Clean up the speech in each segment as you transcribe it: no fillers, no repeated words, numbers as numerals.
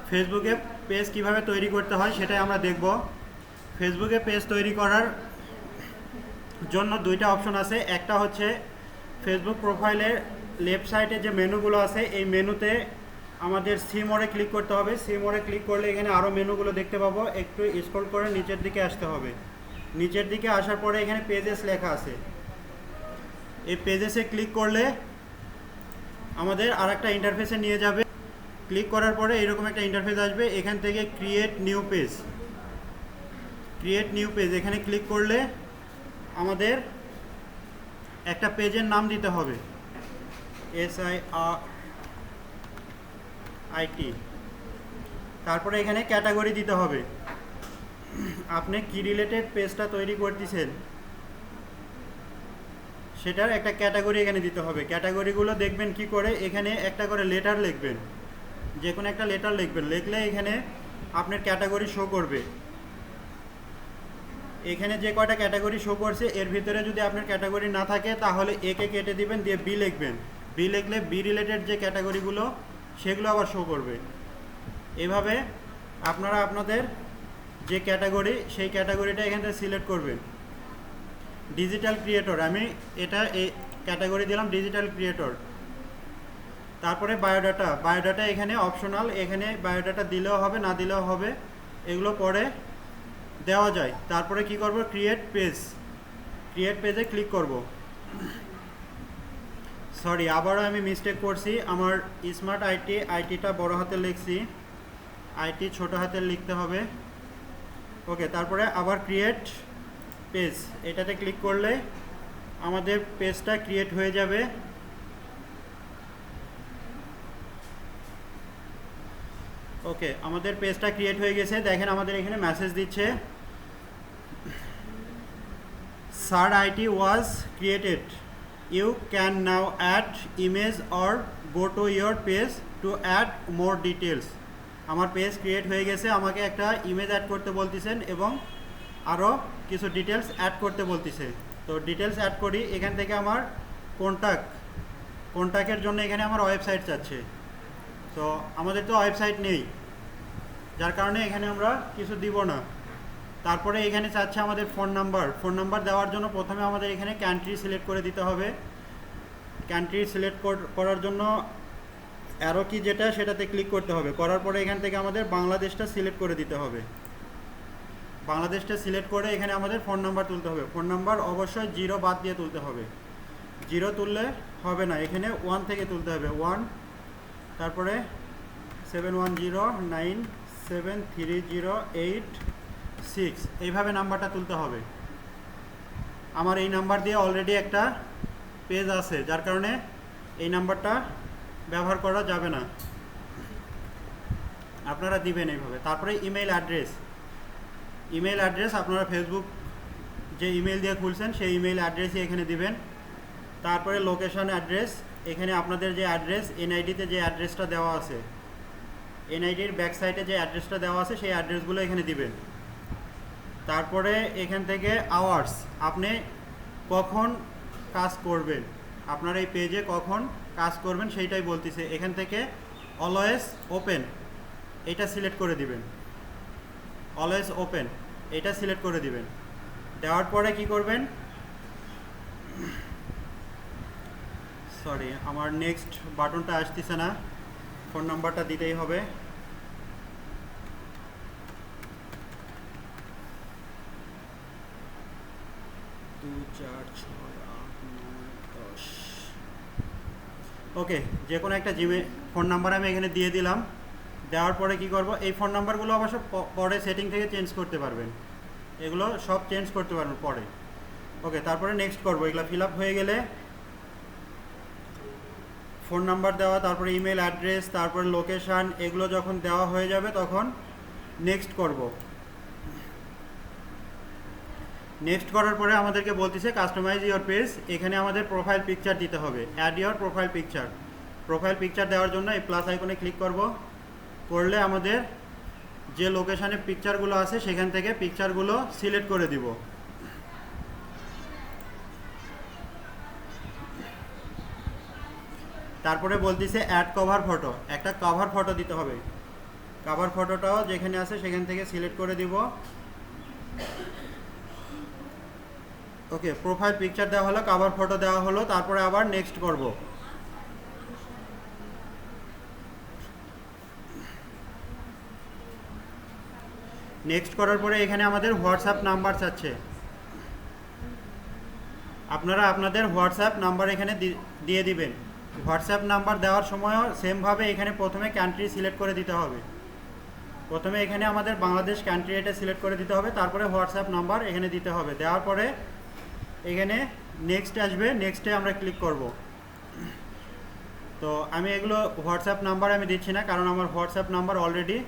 ফেসবুকে পেজ কিভাবে তৈরি করতে হয় সেটাই আমরা দেখব। ফেসবুকে পেজ তৈরি করার জন্য দুইটা অপশন আছে। একটা হচ্ছে ফেসবুক প্রোফাইলের লেফট সাইডে যে মেনুগুলো আছে এই মেনুতে আমাদের সি মোড়ে ক্লিক করতে হবে। সি মোড়ে ক্লিক করলে এখানে আরও মেনুগুলো দেখতে পাবো। একটু স্ক্রল করে নিচের দিকে আসতে হবে। নিচের দিকে আসার পরে এখানে পেজেস লেখা আছে। এই পেজেসে ক্লিক করলে আমাদের আর একটা ইন্টারফেসে নিয়ে যাবে। ক্লিক করার পরে এরকম একটা ইন্টারফেস আসবে। এখান থেকে ক্রিয়েট নিউ পেজ, এখানে ক্লিক করলে আমাদের একটা পেজের নাম দিতে হবে, SIRIT। তারপরে এখানে ক্যাটাগরি দিতে হবে। আপনি কি রিলেটেড পেজটা তৈরি করতেছেন সেটার একটা ক্যাটাগরি এখানে দিতে হবে। ক্যাটাগরিগুলো দেখবেন কি করে, এখানে একটা করে লেটার লিখবেন, যে কোনো একটা লেটার লিখবেন। লিখলে এখানে আপনার ক্যাটাগরি শো করবে। এখানে যে কয়টা ক্যাটাগরি শো করছে এর ভিতরে যদি আপনার ক্যাটাগরি না থাকে তাহলে একে কেটে দিবেন, দিয়ে বি লিখবেন। বি লিখলে বি রিলেটেড যে ক্যাটাগরিগুলো সেগুলো আবার শো করবে। এভাবে আপনারা আপনাদের যে ক্যাটাগরি সেই ক্যাটাগরিটা এখান থেকে সিলেক্ট করবেন। ডিজিটাল ক্রিয়েটর, আমি এটা এই ক্যাটাগরি দিলাম ডিজিটাল ক্রিয়েটর। তারপরে বায়োডাটা এখানে অপশনাল, এখানে বায়োডাটা দিলেও হবে না দিলেও হবে, এগুলো পরে দেওয়া যায়। তারপরে কি করব, ক্রিয়েট পেজে ক্লিক করব। সরি, আবারও আমি মিস্টেক করছি। আমার স্মার্ট আইটিটা বড় হাতে লিখছি, আইটি ছোট হাতে লিখতে হবে। ওকে, তারপরে আবার ক্রিয়েট পেজ, এটাতে ক্লিক করলে আমাদের পেজটা ক্রিয়েট হয়ে যাবে। ওকে, আমাদের পেজটা ক্রিয়েট হয়ে গেছে। দেখেন আমাদের এখানে মেসেজ দিচ্ছে, SIRIT was created. You can now add image or go to your page to add more details. আমার পেজ ক্রিয়েট হয়ে গেছে, আমাকে একটা ইমেজ অ্যাড করতে বলতেছেন এবং আরও কিছু ডিটেলস অ্যাড করতে বলতেছে। তো ডিটেলস অ্যাড করি। এখান থেকে আমার কন্ট্যাক্টের জন্য এখানে আমার ওয়েবসাইট চাচ্ছে। তো আমাদের তো ওয়েবসাইট নেই, যার কারণে এখানে আমরা কিছু দিব না। তারপরে এখানে চাচ্ছে আমাদের ফোন নাম্বার দেওয়ার জন্য প্রথমে আমাদের এখানে কান্ট্রি সিলেক্ট করে দিতে হবে। কান্ট্রি সিলেক্ট করার জন্য অ্যারো কি যেটা সেটাতে ক্লিক করতে হবে। করার পরে এখান থেকে আমাদের বাংলাদেশটা সিলেক্ট করে দিতে হবে। বাংলাদেশটা সিলেক্ট করে এখানে আমাদের ফোন নাম্বার তুলতে হবে। ফোন নাম্বার অবশ্যই 0 বাদ দিয়ে তুলতে হবে, 0 তুললে হবে না, এখানে 1 থেকে তুলতে হবে। 1, তারপরে 71097308 এইভাবে নাম্বারটা তুলতে হবে। আমার এই নাম্বার দিয়ে অলরেডি একটা পেজ আছে, যার কারণে এই নাম্বারটা ব্যবহার করা যাবে না, আপনারা দিবেন এইভাবে। তারপরে ইমেল অ্যাড্রেস আপনারা ফেসবুক যে ইমেল দিয়ে খুলছেন সেই ইমেল অ্যাড্রেসই এখানে দিবেন। তারপরে লোকেশন অ্যাড্রেস, এখানে আপনাদের যে অ্যাড্রেস এনআইডিতে যে অ্যাড্রেসটা দেওয়া আছে, এনআইডির ব্যাক সাইডে যে অ্যাড্রেসটা দেওয়া আছে সেই অ্যাড্রেসগুলো এখানে দিবেন। তারপরে এখান থেকে আওয়ার্স, আপনি কখন কাজ করবেন, আপনার এই পেজে কখন কাজ করবেন সেইটাই বলতেছে। এখান থেকে অলওয়েজ ওপেন এটা সিলেক্ট করে দিবেন। অলওয়েজ ওপেন এটা সিলেক্ট করে দিবেন। দেওয়ার পরে কি করবেন, সরি আমার নেক্সট বাটনটা আসতেছে না, ফোন নাম্বারটা দিতেই হবে। ওকে, যে কোনো একটা ফোন নাম্বার আমি এখানে দিয়ে দিলাম। দেওয়ার পরে কি করব, এই ফোন নাম্বারগুলো অবশ্য পরে সেটিং থেকে চেঞ্জ করতে পারবেন, এগুলো সব চেঞ্জ করতে পারবেন পরে। ওকে, তারপরে নেক্সট করব। এগুলো ফিল আপ হয়ে গেলে ফোন নাম্বার দেওয়া, তারপরে ইমেল অ্যাড্রেস, তারপরে লোকেশান, এগুলো যখন দেওয়া হয়ে যাবে তখন নেক্সট করব। নেক্সট করার পরে আমাদেরকে বলতেছে কাস্টমাইজ ইওর পেজ। এখানে আমাদের প্রোফাইল পিকচার দিতে হবে, অ্যাড ইওর প্রোফাইল পিকচার দেওয়ার জন্য এই প্লাস আইকনে ক্লিক করলে আমাদের যে লোকেশানে পিকচারগুলো আছে সেখান থেকে পিকচারগুলো সিলেক্ট করে দিব। তারপরে বলতেছে অ্যাড কভার ফটো, একটা কভার ফটো দিতে হবে। কভার ফটোটাও যেখানে আছে সেখান থেকে সিলেক্ট করে দিব। ওকে, প্রোফাইল পিকচার দেওয়া হলো, কভার ফটো দেওয়া হলো, তারপরে আবার নেক্সট করব। নেক্সট করার পরে এখানে আমাদের হোয়াটসঅ্যাপ নাম্বার চাচ্ছে। আপনারা আপনাদের হোয়াটসঅ্যাপ নাম্বার এখানে দিয়ে দিবেন। হোয়াটসঅ্যাপ নাম্বার দেওয়ার সময়ও সেমভাবে এখানে প্রথমে কান্ট্রি সিলেক্ট করে দিতে হবে। প্রথমে এখানে আমাদের বাংলাদেশ কান্ট্রি এটা সিলেক্ট করে দিতে হবে, তারপরে হোয়াটসঅ্যাপ নাম্বার এখানে দিতে হবে। দেওয়ার পরে এখানে নেক্সট আসবে, নেক্সটে আমরা ক্লিক করব। তো আমি এগুলো হোয়াটসঅ্যাপ নাম্বার আমি দিচ্ছি না, কারণ আমার হোয়াটসঅ্যাপ নাম্বার অলরেডি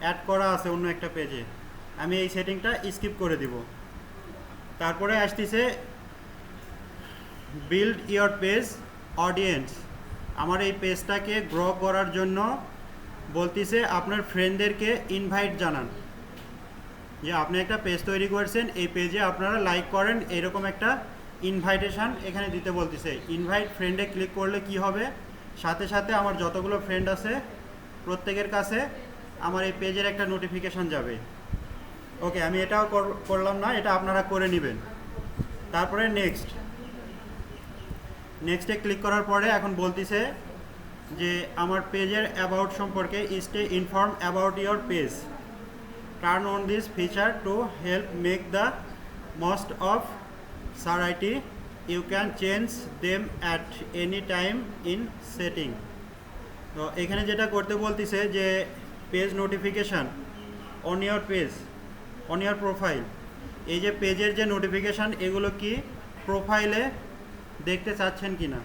অ্যাড করা আছে অন্য একটা পেজে। আমি এই সেটিংটা স্কিপ করে দিব। তারপরে আসতেছে বিল্ড ইয়োর পেজ অডিয়েন্স। আমার এই পেজটাকে গ্রো করার জন্য বলতেছে আপনার ফ্রেন্ডদেরকে ইনভাইট জানান, যে আপনি একটা পেজ তৈরি করেছেন, এই পেজে আপনারা লাইক করেন, এরকম একটা ইনভাইটেশান এখানে দিতে বলতেছে। ইনভাইট ফ্রেন্ডে ক্লিক করলে কি হবে, সাথে সাথে আমার যতগুলো ফ্রেন্ড আছে প্রত্যেকের কাছে আমার এই পেজের একটা নোটিফিকেশান যাবে। ওকে, আমি এটাও করলাম না, এটা আপনারা করে নেবেন। তারপরে নেক্সটে ক্লিক করার পরে এখন বলতেছে যে আমার পেজের অ্যাবাউট সম্পর্কে, stay inform about your page, turn on this feature to help make the most of সারাইটি, you can change them at any time in setting. তো এখানে যেটা করতে বলতেছে যে page notification on your page, on your profile, এই যে পেজের যে নোটিফিকেশান এগুলো কি প্রোফাইলে দেখতে চাচ্ছেন কি না।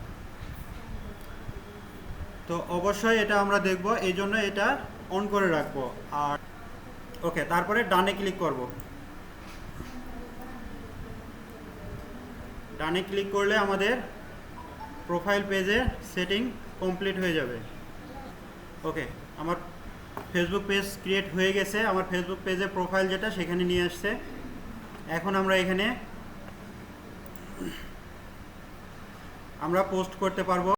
তো অবশ্যই এটা আমরা দেখব, এই জন্য এটা অন করে রাখবো। আর ওকে, তারপরে ডানে ক্লিক করব। ডানে ক্লিক করলে আমাদের প্রোফাইল পেজের সেটিং কমপ্লিট হয়ে যাবে। ওকে, আমার ফেসবুক পেজ ক্রিয়েট হয়ে গেছে। আমার ফেসবুক পেজের প্রোফাইল যেটা সেখানে নিয়ে আসছে। এখন আমরা এখানে পোস্ট করতে পারবো।